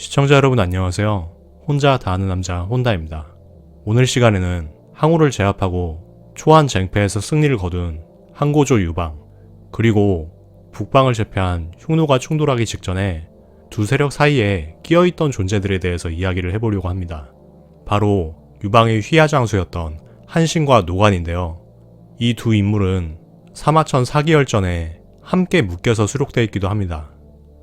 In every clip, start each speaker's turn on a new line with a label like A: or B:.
A: 시청자 여러분 안녕하세요. 혼자 다 아는 남자 혼다입니다. 오늘 시간에는 항우를 제압하고 초안 쟁패에서 승리를 거둔 항고조 유방, 그리고 북방을 제패한 흉노가 충돌하기 직전에 두 세력 사이에 끼어있던 존재들에 대해서 이야기를 해보려고 합니다. 바로 유방의 휘하장수였던 한신과 노관인데요. 이 두 인물은 사마천 사기열전에 함께 묶여서 수록되어 있기도 합니다.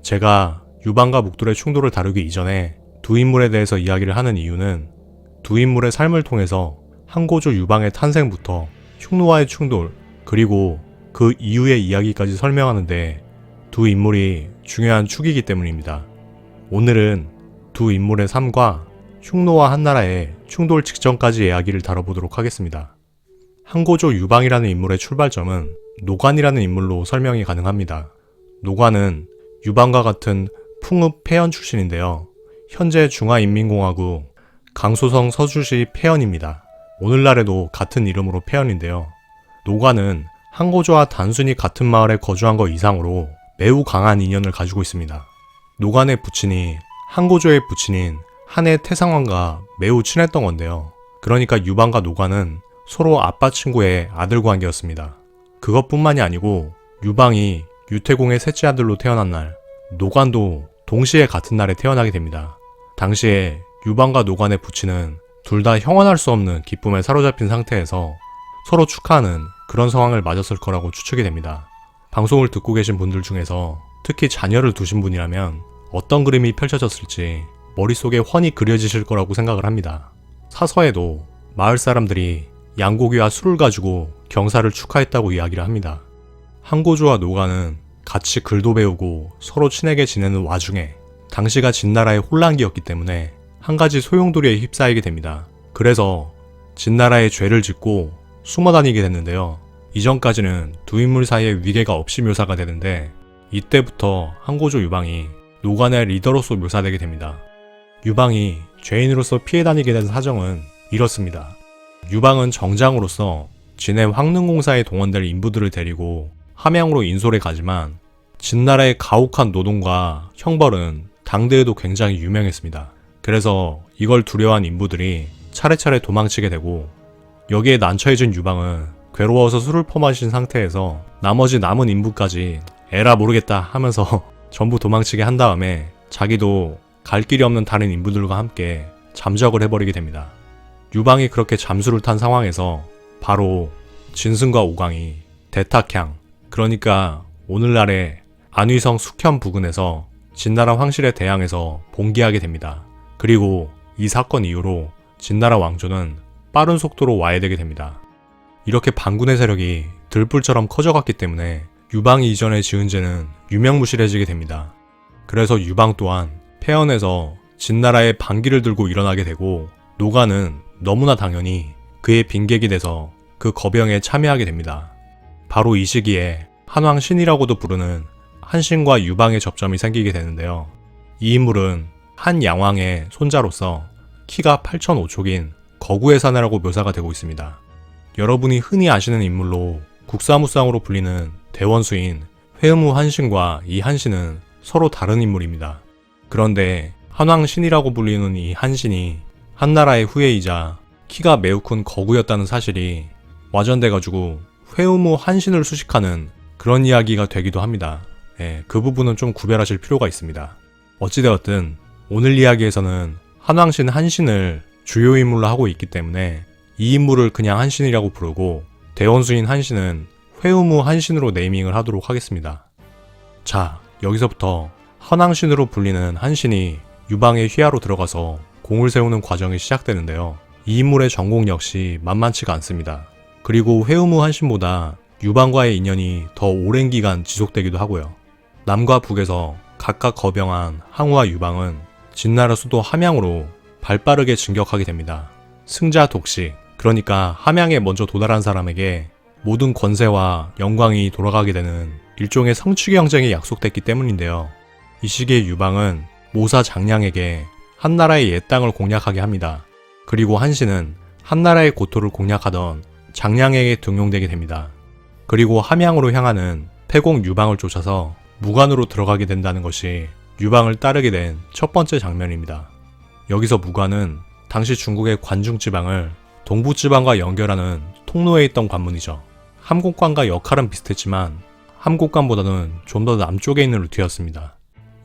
A: 제가 유방과 묵돌의 충돌을 다루기 이전에 두 인물에 대해서 이야기를 하는 이유는 두 인물의 삶을 통해서 항고조 유방의 탄생부터 흉노와의 충돌, 그리고 그 이후의 이야기까지 설명하는데 두 인물이 중요한 축이기 때문입니다. 오늘은 두 인물의 삶과 흉노와 한나라의 충돌 직전까지 이야기를 다뤄보도록 하겠습니다. 항고조 유방이라는 인물의 출발점은 노관이라는 인물로 설명이 가능합니다. 노관은 유방과 같은 풍읍 폐연 출신인데요. 현재 중화인민공화국 강소성 서주시 폐연입니다. 오늘날에도 같은 이름으로 폐연인데요. 노관은 항고조와 단순히 같은 마을에 거주한 것 이상으로 매우 강한 인연을 가지고 있습니다. 노관의 부친이 항고조의 부친인 한해 태상왕과 매우 친했던 건데요. 그러니까 유방과 노관은 서로 아빠 친구의 아들 관계였습니다. 그것뿐만이 아니고 유방이 유태공의 셋째 아들로 태어난 날, 노관도 동시에 같은 날에 태어나게 됩니다. 당시에 유방과 노관의 부친은 둘 다 형언할 수 없는 기쁨에 사로잡힌 상태에서 서로 축하하는 그런 상황을 맞았을 거라고 추측이 됩니다. 방송을 듣고 계신 분들 중에서 특히 자녀를 두신 분이라면 어떤 그림이 펼쳐졌을지 머릿속에 훤히 그려지실 거라고 생각을 합니다. 사서에도 마을 사람들이 양고기와 술을 가지고 경사를 축하했다고 이야기를 합니다. 항고조와 노관은 같이 글도 배우고 서로 친하게 지내는 와중에 당시가 진나라의 혼란기였기 때문에 한 가지 소용돌이에 휩싸이게 됩니다. 그래서 진나라의 죄를 짓고 숨어 다니게 됐는데요. 이전까지는 두 인물 사이에 위계가 없이 묘사가 되는데 이때부터 항고조 유방이 노관의 리더로서 묘사되게 됩니다. 유방이 죄인으로서 피해 다니게 된 사정은 이렇습니다. 유방은 정장으로서 진해 황릉공사에 동원될 인부들을 데리고 함양으로 인솔에 가지만 진나라의 가혹한 노동과 형벌은 당대에도 굉장히 유명했습니다. 그래서 이걸 두려워한 인부들이 차례차례 도망치게 되고 여기에 난처해진 유방은 괴로워서 술을 퍼마신 상태에서 나머지 남은 인부까지 에라 모르겠다 하면서 전부 도망치게 한 다음에 자기도 갈 길이 없는 다른 인부들과 함께 잠적을 해버리게 됩니다. 유방이 그렇게 잠수를 탄 상황에서 바로 진승과 오강이 대탁향, 그러니까 오늘날의 안위성 숙현 부근에서 진나라 황실에 대항해서 봉기하게 됩니다. 그리고 이 사건 이후로 진나라 왕조는 빠른 속도로 와해되게 됩니다. 이렇게 반군의 세력이 들불처럼 커져갔기 때문에 유방이 이전에 지은 죄는 유명무실해지게 됩니다. 그래서 유방 또한 폐연에서 진나라의 반기를 들고 일어나게 되고 노관은 너무나 당연히 그의 빈객이 돼서 그 거병에 참여하게 됩니다. 바로 이 시기에 한왕신이라고도 부르는 한신과 유방의 접점이 생기게 되는데요. 이 인물은 한 양왕의 손자로서 키가 8,5촉인 거구의 사내라고 묘사가 되고 있습니다. 여러분이 흔히 아시는 인물로 국사무상으로 불리는 대원수인 회음우 한신과 이 한신은 서로 다른 인물입니다. 그런데 한왕신이라고 불리는 이 한신이 한나라의 후예이자 키가 매우 큰 거구였다는 사실이 와전돼가지고 회음우 한신을 수식하는 그런 이야기가 되기도 합니다. 그 부분은 좀 구별하실 필요가 있습니다. 어찌되었든 오늘 이야기에서는 한왕신 한신을 주요 인물로 하고 있기 때문에 이 인물을 그냥 한신이라고 부르고 대원수인 한신은 회음우 한신으로 네이밍을 하도록 하겠습니다. 자, 여기서부터 한왕신으로 불리는 한신이 유방의 휘하로 들어가서 공을 세우는 과정이 시작되는데요. 이 인물의 전공 역시 만만치가 않습니다. 그리고 회음우 한신보다 유방과의 인연이 더 오랜 기간 지속되기도 하고요. 남과 북에서 각각 거병한 항우와 유방은 진나라 수도 함양으로 발빠르게 진격하게 됩니다. 승자 독식, 그러니까 함양에 먼저 도달한 사람에게 모든 권세와 영광이 돌아가게 되는 일종의 성취 경쟁이 약속됐기 때문인데요. 이 시기에 유방은 모사 장량에게 한나라의 옛 땅을 공략하게 합니다. 그리고 한신은 한나라의 고토를 공략하던 장량에게 등용되게 됩니다. 그리고 함양으로 향하는 태공 유방을 쫓아서 무관으로 들어가게 된다는 것이 유방을 따르게 된 첫 번째 장면입니다. 여기서 무관은 당시 중국의 관중 지방을 동부 지방과 연결하는 통로에 있던 관문이죠. 함곡관과 역할은 비슷했지만 함곡관보다는 좀 더 남쪽에 있는 루트였습니다.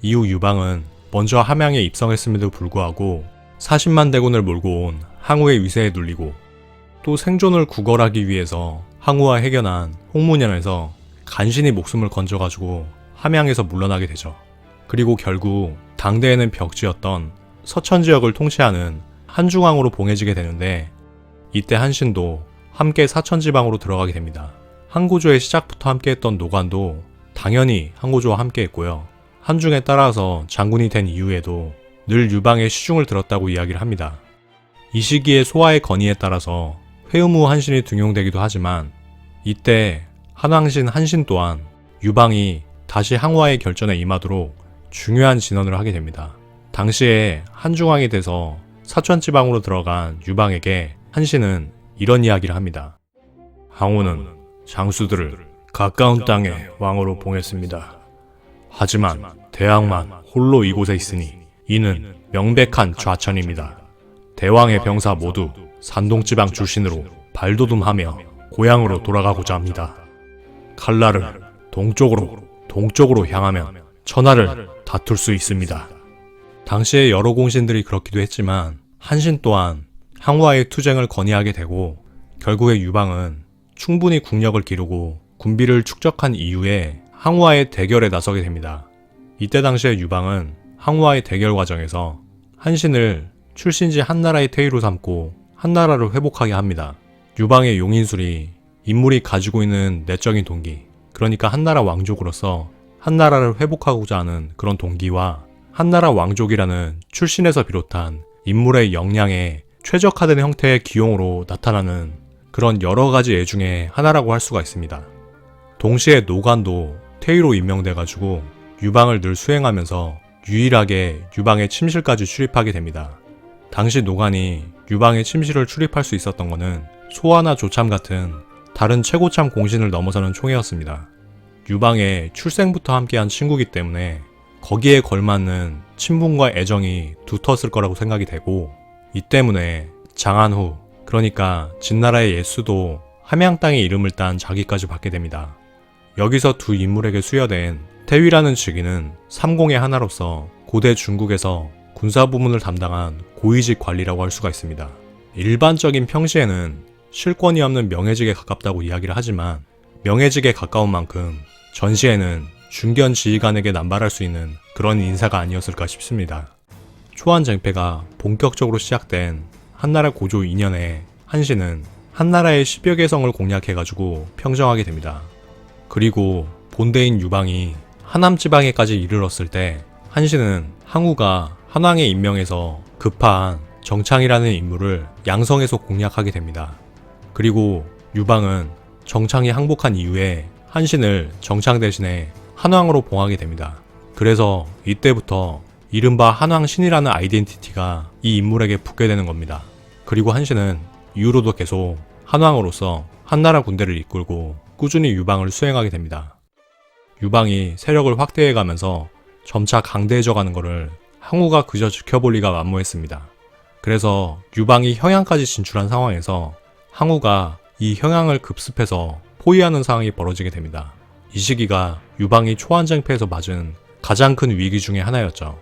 A: 이후 유방은 먼저 함양에 입성했음에도 불구하고 40만 대군을 몰고 온 항우의 위세에 눌리고 또 생존을 구걸하기 위해서 항우와 해견한 홍문현에서 간신히 목숨을 건져가지고 함양에서 물러나게 되죠. 그리고 결국 당대에는 벽지였던 서천 지역을 통치하는 한중왕으로 봉해지게 되는데 이때 한신도 함께 사천지방으로 들어가게 됩니다. 한고조의 시작부터 함께했던 노관도 당연히 한고조와 함께했고요. 한중에 따라서 장군이 된 이후에도 늘 유방의 시중을 들었다고 이야기를 합니다. 이 시기에 소아의 건의에 따라서 회음우 한신이 등용되기도 하지만 이때 한왕신 한신 또한 유방이 다시 항우와의 결전에 임하도록 중요한 진언을 하게 됩니다. 당시에 한중왕이 돼서 사천지방으로 들어간 유방에게 한신은 이런 이야기를 합니다. 항우는 장수들을 가까운 땅에 왕으로 봉했습니다. 하지만 대왕만 홀로 이곳에 있으니 이는 명백한 좌천입니다. 대왕의 병사 모두 산동지방 출신으로 발돋움하며 고향으로 돌아가고자 합니다. 칼날을 동쪽으로 향하면 천하를 다툴 수 있습니다. 당시에 여러 공신들이 그렇기도 했지만 한신 또한 항우와의 투쟁을 건의하게 되고 결국에 유방은 충분히 국력을 기르고 군비를 축적한 이후에 항우와의 대결에 나서게 됩니다. 이때 당시에 유방은 항우와의 대결 과정에서 한신을 출신지 한나라의 태위로 삼고 한나라를 회복하게 합니다. 유방의 용인술이 인물이 가지고 있는 내적인 동기, 그러니까 한나라 왕족으로서 한나라를 회복하고자 하는 그런 동기와 한나라 왕족이라는 출신에서 비롯한 인물의 역량에 최적화된 형태의 기용으로 나타나는 그런 여러 가지 애 중에 하나라고 할 수가 있습니다. 동시에 노관도 태위로 임명돼가지고 유방을 늘 수행하면서 유일하게 유방의 침실까지 출입하게 됩니다. 당시 노관이 유방의 침실을 출입할 수 있었던 것은 소아나 조참 같은 다른 최고참 공신을 넘어서는 총애였습니다. 유방의 출생부터 함께한 친구이기 때문에 거기에 걸맞는 친분과 애정이 두터웠을 거라고 생각이 되고 이 때문에 장안후, 그러니까 진나라의 옛수도 함양 땅의 이름을 딴 자기까지 받게 됩니다. 여기서 두 인물에게 수여된 태위라는 직위는 삼공의 하나로서 고대 중국에서 군사 부문을 담당한 고위직 관리라고 할 수가 있습니다. 일반적인 평시에는 실권이 없는 명예직에 가깝다고 이야기를 하지만 명예직에 가까운 만큼 전시에는 중견 지휘관에게 남발할 수 있는 그런 인사가 아니었을까 싶습니다. 초안쟁패가 본격적으로 시작된 한나라 고조 2년에 한신은 한나라의 10여 개 성을 공략해가지고 평정하게 됩니다. 그리고 본대인 유방이 하남 지방에까지 이르렀을 때 한신은 항우가 한왕에 임명해서 급파한 정창이라는 인물을 양성에서 공략하게 됩니다. 그리고 유방은 정창이 항복한 이후에 한신을 정창 대신에 한왕으로 봉하게 됩니다. 그래서 이때부터 이른바 한왕신이라는 아이덴티티가 이 인물에게 붙게 되는 겁니다. 그리고 한신은 이후로도 계속 한왕으로서 한나라 군대를 이끌고 꾸준히 유방을 수행하게 됩니다. 유방이 세력을 확대해가면서 점차 강대해져가는 것을 항우가 그저 지켜볼 리가 만무했습니다. 그래서 유방이 평양까지 진출한 상황에서 항우가 이 평양을 급습해서 포위하는 상황이 벌어지게 됩니다. 이 시기가 유방이 초안쟁패에서 맞은 가장 큰 위기 중의 하나였죠.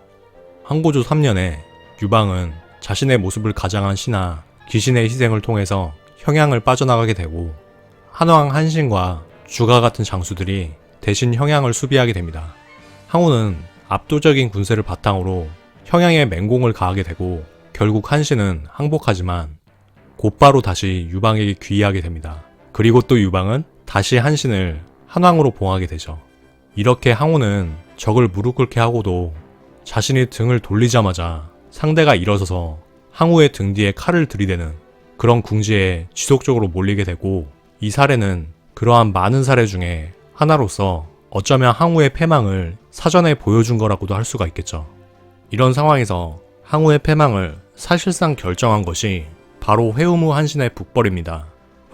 A: 한고조 3년에 유방은 자신의 모습을 가장한 신하 기신의 희생을 통해서 평양을 빠져나가게 되고 한왕 한신과 주가 같은 장수들이 대신 평양을 수비하게 됩니다. 항우는 압도적인 군세를 바탕으로 평양에 맹공을 가하게 되고 결국 한신은 항복하지만 곧바로 다시 유방에게 귀의하게 됩니다. 그리고 또 유방은 다시 한신을 한왕으로 봉하게 되죠. 이렇게 항우는 적을 무릎 꿇게 하고도 자신이 등을 돌리자마자 상대가 일어서서 항우의 등 뒤에 칼을 들이대는 그런 궁지에 지속적으로 몰리게 되고 이 사례는 그러한 많은 사례 중에 하나로서 어쩌면 항우의 패망을 사전에 보여준 거라고도 할 수가 있겠죠. 이런 상황에서 항우의 패망을 사실상 결정한 것이 바로 회음우 한신의 북벌입니다.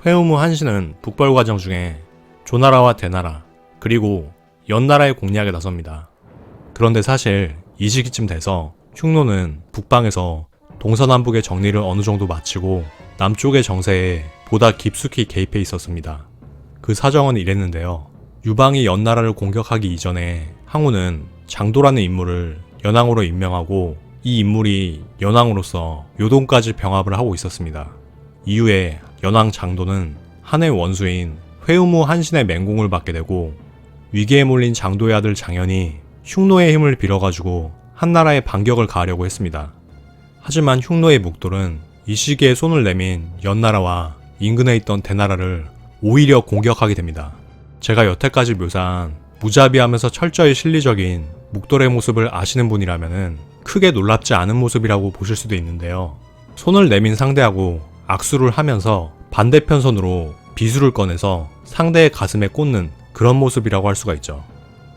A: 회음우 한신은 북벌 과정 중에 조나라와 대나라 그리고 연나라의 공략에 나섭니다. 그런데 사실 이 시기쯤 돼서 흉노는 북방에서 동서남북의 정리를 어느 정도 마치고 남쪽의 정세에 보다 깊숙이 개입해 있었습니다. 그 사정은 이랬는데요. 유방이 연나라를 공격하기 이전에 항우는 장도라는 인물을 연왕으로 임명하고 이 인물이 연왕으로서 요동까지 병합을 하고 있었습니다. 이후에 연왕 장도는 한의 원수인 회우무 한신의 맹공을 받게 되고 위기에 몰린 장도의 아들 장현이 흉노의 힘을 빌어가지고 한나라의 반격을 가하려고 했습니다. 하지만 흉노의 묵돌은 이 시기에 손을 내민 연나라와 인근에 있던 대나라를 오히려 공격하게 됩니다. 제가 여태까지 묘사한 무자비하면서 철저히 실리적인 묵돌의 모습을 아시는 분이라면 크게 놀랍지 않은 모습이라고 보실 수도 있는데요. 손을 내민 상대하고 악수를 하면서 반대편 손으로 비수를 꺼내서 상대의 가슴에 꽂는 그런 모습이라고 할 수가 있죠.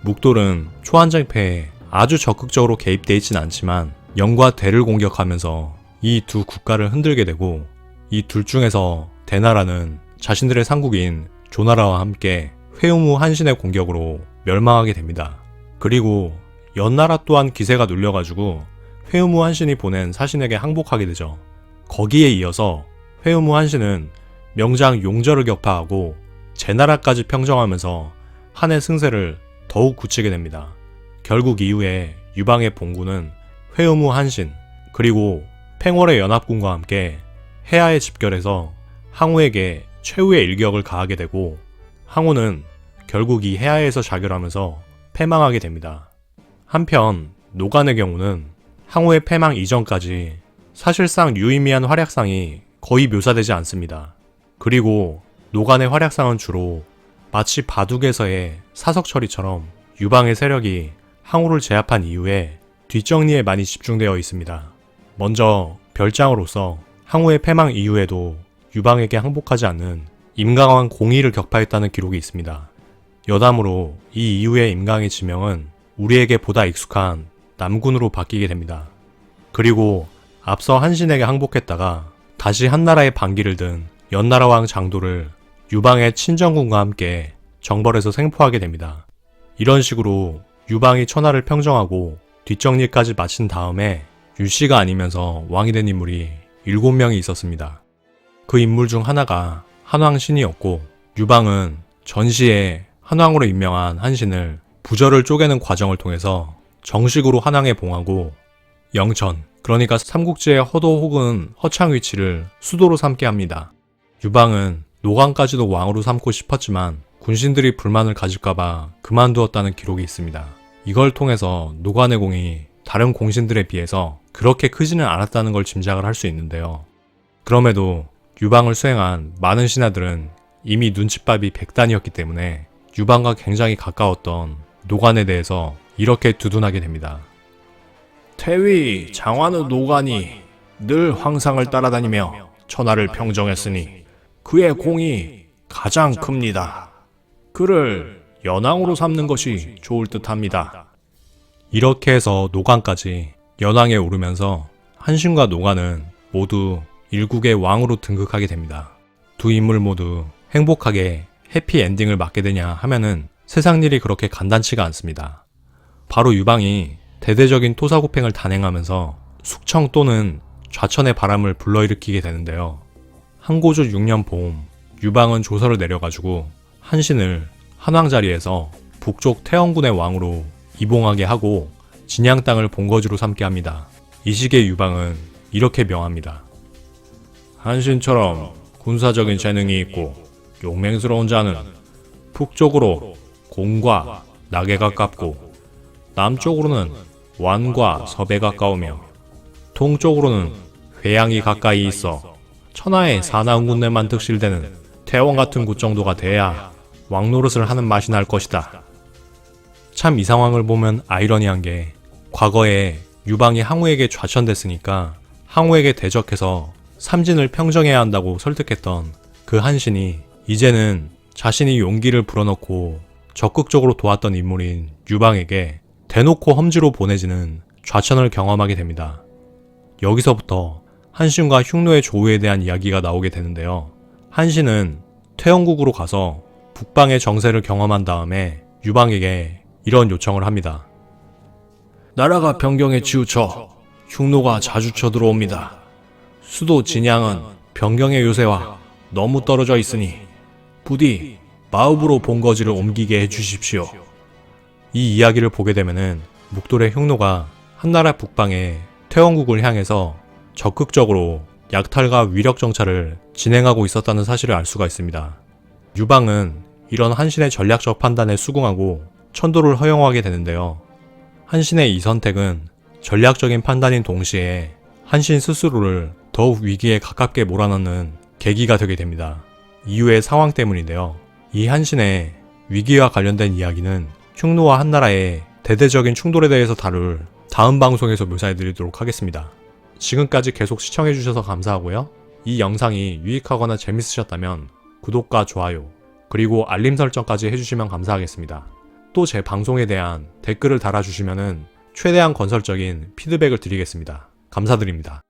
A: 묵돌은 초한쟁패에 아주 적극적으로 개입되어 있진 않지만 영과 대를 공격하면서 이 두 국가를 흔들게 되고 이 둘 중에서 대나라는 자신들의 상국인 조나라와 함께 회우무 한신의 공격으로 멸망하게 됩니다. 그리고 연나라 또한 기세가 눌려가지고 회우무 한신이 보낸 사신에게 항복하게 되죠. 거기에 이어서 회우무 한신은 명장 용절을 격파하고 제나라까지 평정하면서 한의 승세를 더욱 굳히게 됩니다. 결국 이후에 유방의 본군은 회우무 한신 그리고 팽월의 연합군과 함께 해야에 집결해서 항우에게 최후의 일격을 가하게 되고 항우는 결국 이 해야에서 자결하면서 패망하게 됩니다. 한편 노간의 경우는 항우의 패망 이전까지 사실상 유의미한 활약상이 거의 묘사되지 않습니다. 그리고 노간의 활약상은 주로 마치 바둑에서의 사석 처리처럼 유방의 세력이 항우를 제압한 이후에 뒷정리에 많이 집중되어 있습니다. 먼저 별장으로서 항우의 패망 이후에도 유방에게 항복하지 않는 임강왕 공의를 격파했다는 기록이 있습니다. 여담으로 이 이후의 임강의 지명은 우리에게 보다 익숙한 남군으로 바뀌게 됩니다. 그리고 앞서 한신에게 항복했다가 다시 한나라의 반기를 든 연나라왕 장도를 유방의 친정군과 함께 정벌해서 생포하게 됩니다. 이런 식으로 유방이 천하를 평정하고 뒷정리까지 마친 다음에 율씨가 아니면서 왕이 된 인물이 7명이 있었습니다. 그 인물 중 하나가 한왕신이었고 유방은 전시에 한왕으로 임명한 한신을 부절을 쪼개는 과정을 통해서 정식으로 한왕에 봉하고 영천, 그러니까 삼국지의 허도 혹은 허창 위치를 수도로 삼게 합니다. 유방은 노간까지도 왕으로 삼고 싶었지만 군신들이 불만을 가질까봐 그만두었다는 기록이 있습니다. 이걸 통해서 노간의 공이 다른 공신들에 비해서 그렇게 크지는 않았다는 걸 짐작을 할 수 있는데요. 그럼에도 유방을 수행한 많은 신하들은 이미 눈칫밥이 백단이었기 때문에 유방과 굉장히 가까웠던 노간에 대해서 이렇게 두둔하게 됩니다. 태위 장화는 노간이 늘 황상을 따라다니며 천하를 평정했으니 그의 공이 가장 큽니다. 그를 연왕으로 삼는 것이 좋을 듯합니다. 이렇게 해서 노간까지 연왕에 오르면서 한신과 노간은 모두 일국의 왕으로 등극하게 됩니다. 두 인물 모두 행복하게 해피엔딩을 맞게 되냐 하면은 세상 일이 그렇게 간단치가 않습니다. 바로 유방이 대대적인 토사구팽을 단행하면서 숙청 또는 좌천의 바람을 불러일으키게 되는데요. 한고조 6년 봄 유방은 조서를 내려가지고 한신을 한왕 자리에서 북쪽 태원군의 왕으로 이봉하게 하고 진양 땅을 본거지로 삼게 합니다. 이 시기의 유방은 이렇게 명합니다. 한신처럼 군사적인 재능이 있고 용맹스러운 자는 북쪽으로 공과 낙에 가깝고 남쪽으로는 완과 섭에 가까우며 동쪽으로는 회양이 가까이 있어 천하의 사나운군대만 득실되는 태원 같은 곳 정도가 돼야 왕노릇을 하는 맛이 날 것이다. 참 이 상황을 보면 아이러니한 게 과거에 유방이 항우에게 좌천됐으니까 항우에게 대적해서 삼진을 평정해야 한다고 설득했던 그 한신이 이제는 자신이 용기를 불어넣고 적극적으로 도왔던 인물인 유방에게 대놓고 험지로 보내지는 좌천을 경험하게 됩니다. 여기서부터 한신과 흉노의 조우에 대한 이야기가 나오게 되는데요. 한신은 퇴원국으로 가서 북방의 정세를 경험한 다음에 유방에게 이런 요청을 합니다.
B: 나라가 변경에 치우쳐 흉노가 자주 쳐들어옵니다. 수도 진양은 변경의 요새와 너무 떨어져 있으니 부디 마읍으로 본거지를 옮기게 해주십시오.
A: 이 이야기를 보게 되면은 묵돌의 흉노가 한나라 북방의 퇴원국을 향해서 적극적으로 약탈과 위력 정찰을 진행하고 있었다는 사실을 알 수가 있습니다. 유방은 이런 한신의 전략적 판단에 수긍하고 천도를 허용하게 되는데요. 한신의 이 선택은 전략적인 판단인 동시에 한신 스스로를 더욱 위기에 가깝게 몰아넣는 계기가 되게 됩니다. 이후의 상황 때문인데요. 이 한신의 위기와 관련된 이야기는 흉노와 한나라의 대대적인 충돌에 대해서 다룰 다음 방송에서 묘사해드리도록 하겠습니다. 지금까지 계속 시청해주셔서 감사하고요. 이 영상이 유익하거나 재밌으셨다면 구독과 좋아요, 그리고 알림 설정까지 해주시면 감사하겠습니다. 또 제 방송에 대한 댓글을 달아주시면 최대한 건설적인 피드백을 드리겠습니다. 감사드립니다.